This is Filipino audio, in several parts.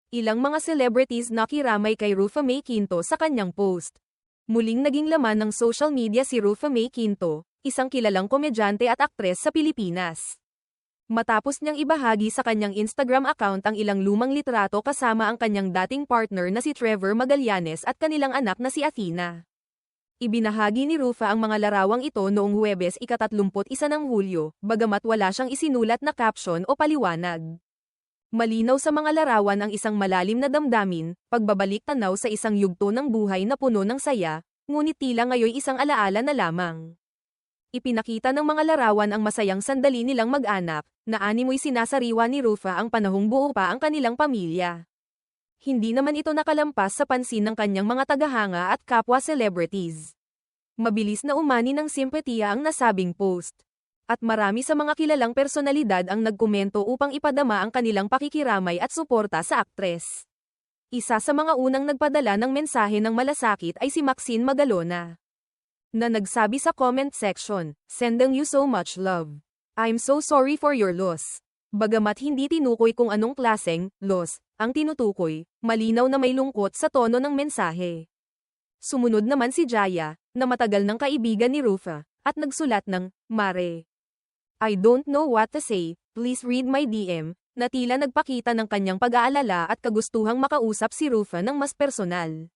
Ilang mga celebrities nakiramay kay Rufa May Quinto sa kanyang post. Muling naging laman ng social media si Rufa May Quinto, isang kilalang komedyante at aktres sa Pilipinas. Matapos niyang ibahagi sa kanyang Instagram account ang ilang lumang litrato kasama ang kanyang dating partner na si Trevor Magallanes at kanilang anak na si Athena. Ibinahagi ni Rufa ang mga larawang ito noong Huwebes ika-31 ng Hulyo, bagamat wala siyang isinulat na caption o paliwanag. Malinaw sa mga larawan ang isang malalim na damdamin, pagbabalik tanaw sa isang yugto ng buhay na puno ng saya, ngunit tila ngayon isang alaala na lamang. Ipinakita ng mga larawan ang masayang sandali nilang mag-anak, na animoy sinasariwa ni Rufa ang panahong buo pa ang kanilang pamilya. Hindi naman ito nakalampas sa pansin ng kanyang mga tagahanga at kapwa celebrities. Mabilis na umani ng simpatiya ang nasabing post. At marami sa mga kilalang personalidad ang nagkomento upang ipadama ang kanilang pakikiramay at suporta sa aktres. Isa sa mga unang nagpadala ng mensahe ng malasakit ay si Maxine Magalona, na nagsabi sa comment section, "Sending you so much love. I'm so sorry for your loss." Bagamat hindi tinukoy kung anong klaseng loss ang tinutukoy, malinaw na may lungkot sa tono ng mensahe. Sumunod naman si Jaya, na matagal ng kaibigan ni Rufa, at nagsulat ng, "Mare, I don't know what to say, please read my DM," na tila nagpakita ng kanyang pag-aalala at kagustuhang makausap si Rufa ng mas personal.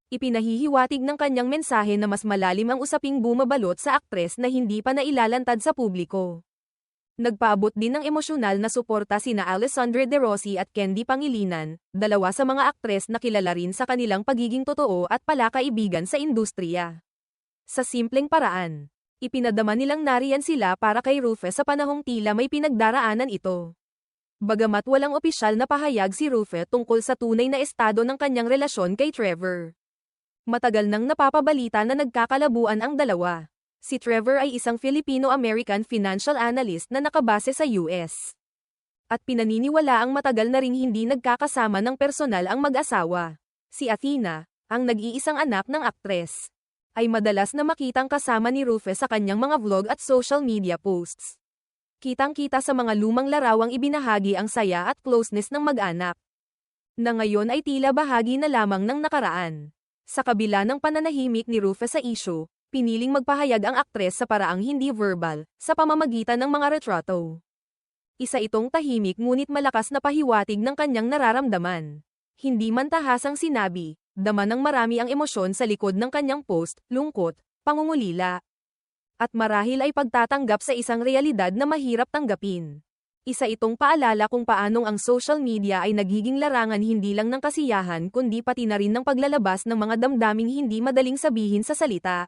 Ipinahihiwatig ng kanyang mensahe na mas malalim ang usaping bumabalot sa aktres na hindi pa nailalantad sa publiko. Nagpaabot din ng emosyonal na suporta sina Alessandra De Rossi at Candy Pangilinan, dalawa sa mga aktres na kilala rin sa kanilang pagiging totoo at palakaibigan sa industriya. Sa simpleng paraan, ipinadama nilang nariyan sila para kay Rufa sa panahong tila may pinagdaraanan ito. Bagamat walang opisyal na pahayag si Rufa tungkol sa tunay na estado ng kanyang relasyon kay Trevor. Matagal nang napapabalita na nagkakalabuan ang dalawa. Si Trevor ay isang Filipino-American financial analyst na nakabase sa US. At pinaniniwala ang matagal na ring hindi nagkakasama ng personal ang mag-asawa. Si Athena, ang nag-iisang anak ng aktres, ay madalas na makitang kasama ni Rufa sa kanyang mga vlog at social media posts. Kitang-kita sa mga lumang larawang ibinahagi ang saya at closeness ng mag-anak, na ngayon ay tila bahagi na lamang ng nakaraan. Sa kabila ng pananahimik ni Rufa sa issue, piniling magpahayag ang aktres sa paraang hindi verbal, sa pamamagitan ng mga retrato. Isa itong tahimik ngunit malakas na pahiwatig ng kanyang nararamdaman. Hindi man tahasang sinabi, dama ng marami ang emosyon sa likod ng kanyang post, lungkot, pangungulila. At marahil ay pagtatanggap sa isang realidad na mahirap tanggapin. Isa itong paalala kung paanong ang social media ay nagiging larangan hindi lang ng kasiyahan kundi pati na rin ng paglalabas ng mga damdaming hindi madaling sabihin sa salita.